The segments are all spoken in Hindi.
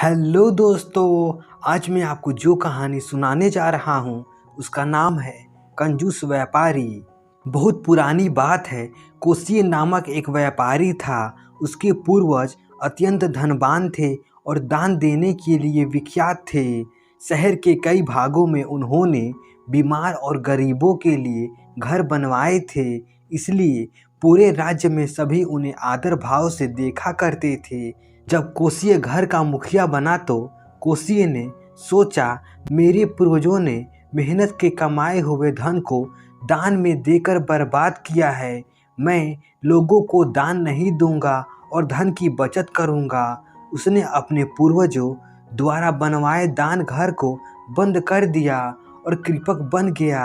हेलो दोस्तों, आज मैं आपको जो कहानी सुनाने जा रहा हूँ उसका नाम है कंजूस व्यापारी। बहुत पुरानी बात है। कोसी नामक एक व्यापारी था। उसके पूर्वज अत्यंत धनवान थे और दान देने के लिए विख्यात थे। शहर के कई भागों में उन्होंने बीमार और गरीबों के लिए घर बनवाए थे। इसलिए पूरे राज्य में सभी उन्हें आदर भाव से देखा करते थे। जब कोसिये घर का मुखिया बना तो कोसिये ने सोचा, मेरे पूर्वजों ने मेहनत के कमाए हुए धन को दान में देकर बर्बाद किया है। मैं लोगों को दान नहीं दूंगा और धन की बचत करूंगा। उसने अपने पूर्वजों द्वारा बनवाए दान घर को बंद कर दिया और कृपक बन गया।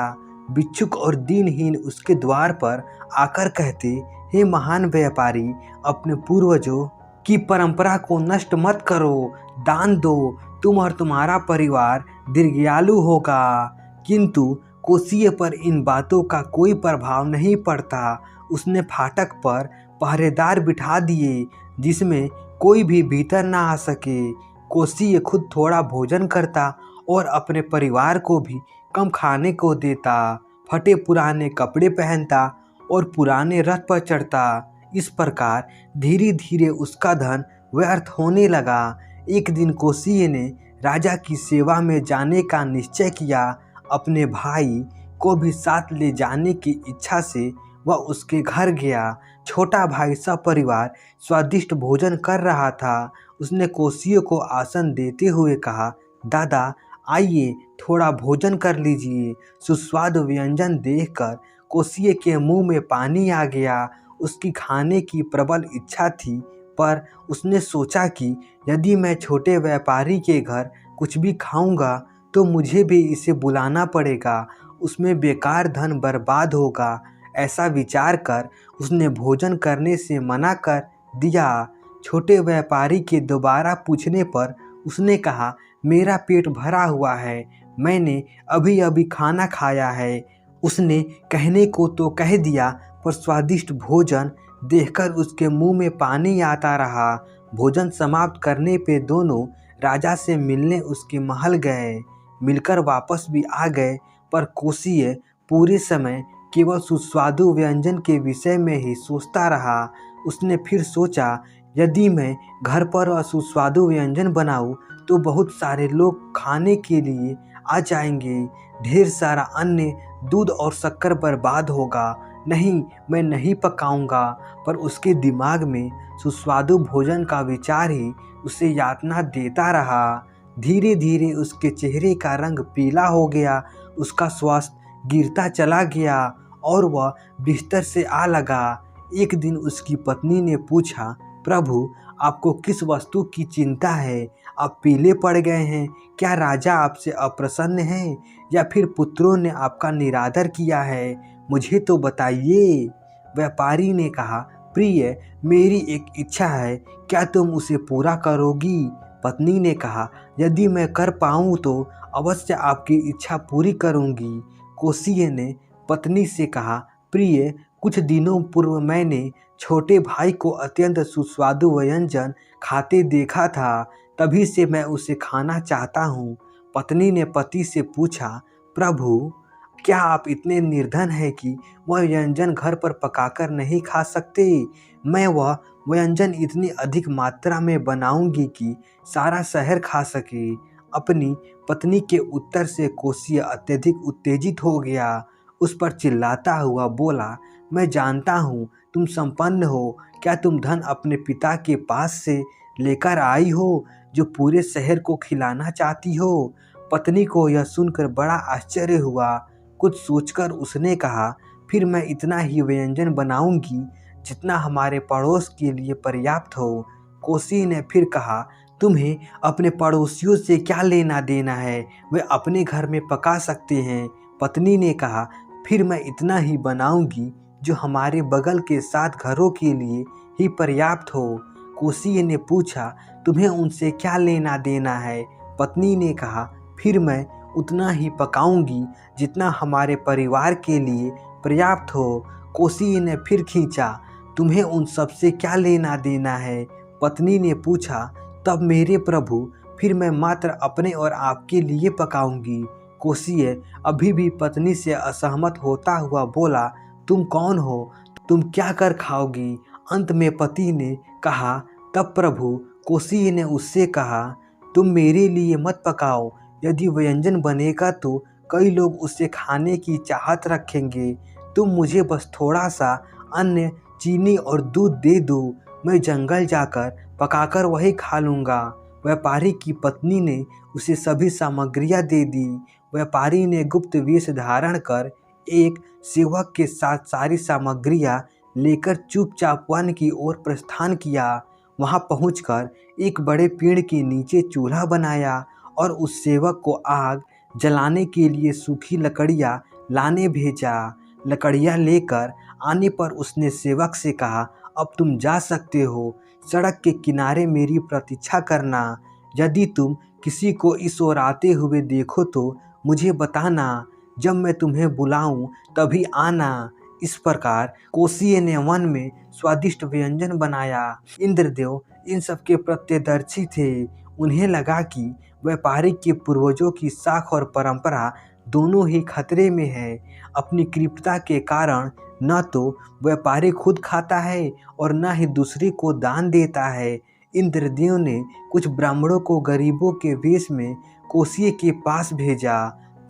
भिक्षुक और दीनहीन उसके द्वार पर आकर कहते, हे महान व्यापारी, अपने पूर्वजों की परंपरा को नष्ट मत करो, दान दो, तुम और तुम्हारा परिवार दीर्घायु होगा। किंतु कोसिये पर इन बातों का कोई प्रभाव नहीं पड़ता। उसने फाटक पर पहरेदार बिठा दिए जिसमें कोई भी भीतर ना आ सके। कोसिये खुद थोड़ा भोजन करता और अपने परिवार को भी कम खाने को देता। फटे पुराने कपड़े पहनता और पुराने रथ पर चढ़ता। इस प्रकार धीरे धीरे उसका धन व्यर्थ होने लगा। एक दिन कोसिये ने राजा की सेवा में जाने का निश्चय किया। अपने भाई को भी साथ ले जाने की इच्छा से वह उसके घर गया। छोटा भाई सपरिवार स्वादिष्ट भोजन कर रहा था। उसने कोसिये को आसन देते हुए कहा, दादा आइए, थोड़ा भोजन कर लीजिए। सुस्वादु व्यंजन देखकर कोसिये के मुंह में पानी आ गया। उसकी खाने की प्रबल इच्छा थी, पर उसने सोचा कि यदि मैं छोटे व्यापारी के घर कुछ भी खाऊंगा तो मुझे भी इसे बुलाना पड़ेगा, उसमें बेकार धन बर्बाद होगा। ऐसा विचार कर उसने भोजन करने से मना कर दिया। छोटे व्यापारी के दोबारा पूछने पर उसने कहा, मेरा पेट भरा हुआ है, मैंने अभी अभी खाना खाया है। उसने कहने को तो कह दिया, पर स्वादिष्ट भोजन देखकर उसके मुंह में पानी आता रहा। भोजन समाप्त करने पे दोनों राजा से मिलने उसके महल गए। मिलकर वापस भी आ गए, पर कोसिये पूरे समय केवल सुस्वादु व्यंजन के विषय में ही सोचता रहा। उसने फिर सोचा, यदि मैं घर पर सुस्वादु व्यंजन बनाऊं तो बहुत सारे लोग खाने के लिए आ जाएंगे। ढेर सारा अन्न, दूध और शक्कर बर्बाद होगा। नहीं, मैं नहीं पकाऊंगा। पर उसके दिमाग में सुस्वादु भोजन का विचार ही उसे यातना देता रहा। धीरे धीरे उसके चेहरे का रंग पीला हो गया, उसका स्वास्थ्य गिरता चला गया और वह बिस्तर से आ लगा। एक दिन उसकी पत्नी ने पूछा, प्रभु आपको किस वस्तु की चिंता है? आप पीले पड़ गए हैं। क्या राजा आपसे अप्रसन्न है या फिर पुत्रों ने आपका निरादर किया है? मुझे तो बताइए। व्यापारी ने कहा, प्रिय, मेरी एक इच्छा है, क्या तुम उसे पूरा करोगी? पत्नी ने कहा, यदि मैं कर पाऊँ तो अवश्य आपकी इच्छा पूरी करूँगी। कोसिये ने पत्नी से कहा, प्रिय, कुछ दिनों पूर्व मैंने छोटे भाई को अत्यंत सुस्वादु व्यंजन खाते देखा था, तभी से मैं उसे खाना चाहता हूँ। पत्नी ने पति से पूछा, प्रभु क्या आप इतने निर्धन हैं कि वह व्यंजन घर पर पकाकर नहीं खा सकते? मैं वह व्यंजन इतनी अधिक मात्रा में बनाऊंगी कि सारा शहर खा सके। अपनी पत्नी के उत्तर से कोसिये अत्यधिक उत्तेजित हो गया। उस पर चिल्लाता हुआ बोला, मैं जानता हूँ तुम संपन्न हो। क्या तुम धन अपने पिता के पास से लेकर आई हो जो पूरे शहर को खिलाना चाहती हो? पत्नी को यह सुनकर बड़ा आश्चर्य हुआ। कुछ सोचकर उसने कहा, फिर मैं इतना ही व्यंजन बनाऊंगी जितना हमारे पड़ोस के लिए पर्याप्त हो। कोसी ने फिर कहा, तुम्हें अपने पड़ोसियों से क्या लेना देना है? वे अपने घर में पका सकते हैं। पत्नी ने कहा, फिर मैं इतना ही बनाऊंगी जो हमारे बगल के 7 घरों के लिए ही पर्याप्त हो। कोसिये ने पूछा, तुम्हें उनसे क्या लेना देना है? पत्नी ने कहा, फिर मैं उतना ही पकाऊंगी जितना हमारे परिवार के लिए पर्याप्त हो। कोसिये ने फिर खींचा, तुम्हें उन सब से क्या लेना देना है? पत्नी ने पूछा, तब मेरे प्रभु फिर मैं मात्र अपने और आपके लिए पकाऊंगी। कोशिए अभी भी पत्नी से असहमत होता हुआ बोला, तुम कौन हो? तुम क्या कर खाओगी? अंत में पति ने कहा, तब प्रभु कोशिए ने उससे कहा, तुम मेरे लिए मत पकाओ। यदि व्यंजन बनेगा तो कई लोग उसे खाने की चाहत रखेंगे। तुम मुझे बस थोड़ा सा अन्न, चीनी और दूध दे दो। मैं जंगल जाकर पकाकर वही खा लूँगा। व्यापारी की पत्नी ने उसे सभी सामग्रियाँ दे दी। व्यापारी ने गुप्त वेश धारण कर एक सेवक के साथ सारी सामग्रियाँ लेकर चुपचाप वन की ओर प्रस्थान किया। वहां पहुंचकर एक बड़े पेड़ के नीचे चूल्हा बनाया और उस सेवक को आग जलाने के लिए सूखी लकड़ियां लाने भेजा। लकड़ियां लेकर आने पर उसने सेवक से कहा, अब तुम जा सकते हो। सड़क के किनारे मेरी प्रतीक्षा करना। यदि तुम किसी को इस ओर आते हुए देखो तो मुझे बताना। जब मैं तुम्हें बुलाऊं तभी आना। इस प्रकार कोशिए ने वन में स्वादिष्ट व्यंजन बनाया। इंद्रदेव इन सब के प्रत्यदर्शी थे। उन्हें लगा कि व्यापारी के पूर्वजों की साख और परंपरा दोनों ही खतरे में है। अपनी कृपता के कारण न तो व्यापारी खुद खाता है और न ही दूसरे को दान देता है। इंद्रदेव ने कुछ ब्राह्मणों को गरीबों के वेश में कोशिए के पास भेजा।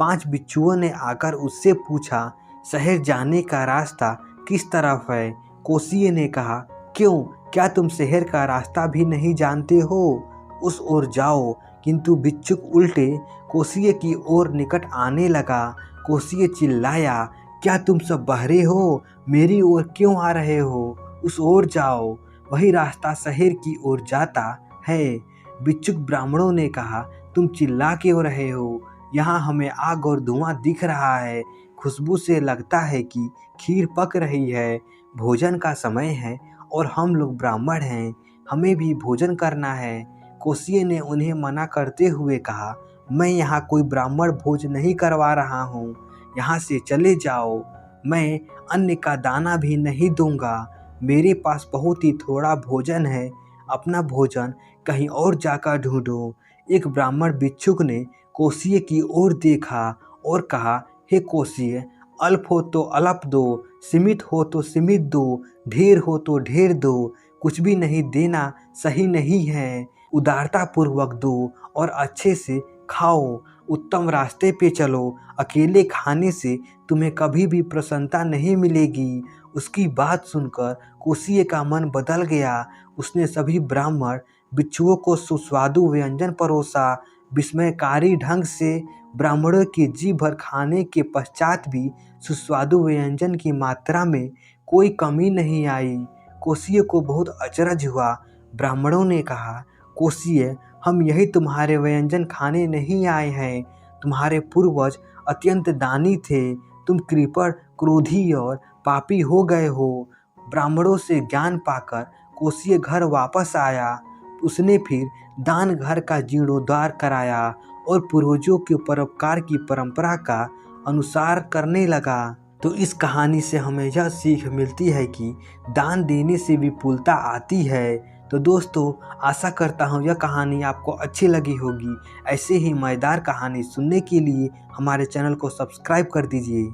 5 बिच्छुओं ने आकर उससे पूछा, शहर जाने का रास्ता किस तरफ है? कोशिए ने कहा, क्यों, क्या तुम शहर का रास्ता भी नहीं जानते हो? उस ओर जाओ। किंतु बिच्छुक उल्टे कोशिए की ओर निकट आने लगा। कोशिए चिल्लाया, क्या तुम सब बहरे हो? मेरी ओर क्यों आ रहे हो? उस ओर जाओ, वही रास्ता शहर की ओर जाता है। बिच्छुक ब्राह्मणों ने कहा, तुम चिल्ला क्यों रहे हो? यहाँ हमें आग और धुआं दिख रहा है। खुशबू से लगता है कि खीर पक रही है। भोजन का समय है और हम लोग ब्राह्मण हैं, हमें भी भोजन करना है। कोशिए ने उन्हें मना करते हुए कहा, मैं यहाँ कोई ब्राह्मण भोज नहीं करवा रहा हूँ। यहाँ से चले जाओ। मैं अन्न का दाना भी नहीं दूंगा। मेरे पास बहुत ही थोड़ा भोजन है। अपना भोजन कहीं और जाकर ढूंढो। एक ब्राह्मण भिक्षुक ने कोशिए की ओर देखा और कहा, हे कोशिए, अल्प हो तो अल्प दो, सीमित हो तो सीमित दो, ढेर हो तो ढेर दो। कुछ भी नहीं देना सही नहीं है। उदारता पूर्वक दो और अच्छे से खाओ। उत्तम रास्ते पे चलो। अकेले खाने से तुम्हें कभी भी प्रसन्नता नहीं मिलेगी। उसकी बात सुनकर कोशिए का मन बदल गया। उसने सभी ब्राह्मण भिक्षुओं को सुस्वादु व्यंजन परोसा। विस्मयकारी ढंग से ब्राह्मणों के जी भर खाने के पश्चात भी सुस्वादु व्यंजन की मात्रा में कोई कमी नहीं आई। कोशिए को बहुत अचरज हुआ। ब्राह्मणों ने कहा, कोशिए, हम यही तुम्हारे व्यंजन खाने नहीं आए हैं। तुम्हारे पूर्वज अत्यंत दानी थे। तुम कृपण, क्रोधी और पापी हो गए हो। ब्राह्मणों से ज्ञान पाकर कोशिए घर वापस आया। उसने फिर दान घर का जीर्णोद्धार कराया और पूर्वजों के परोपकार की परंपरा का अनुसार करने लगा। तो इस कहानी से हमें यह सीख मिलती है कि दान देने से विपुलता आती है। तो दोस्तों, आशा करता हूँ यह कहानी आपको अच्छी लगी होगी। ऐसे ही मज़ेदार कहानी सुनने के लिए हमारे चैनल को सब्सक्राइब कर दीजिए।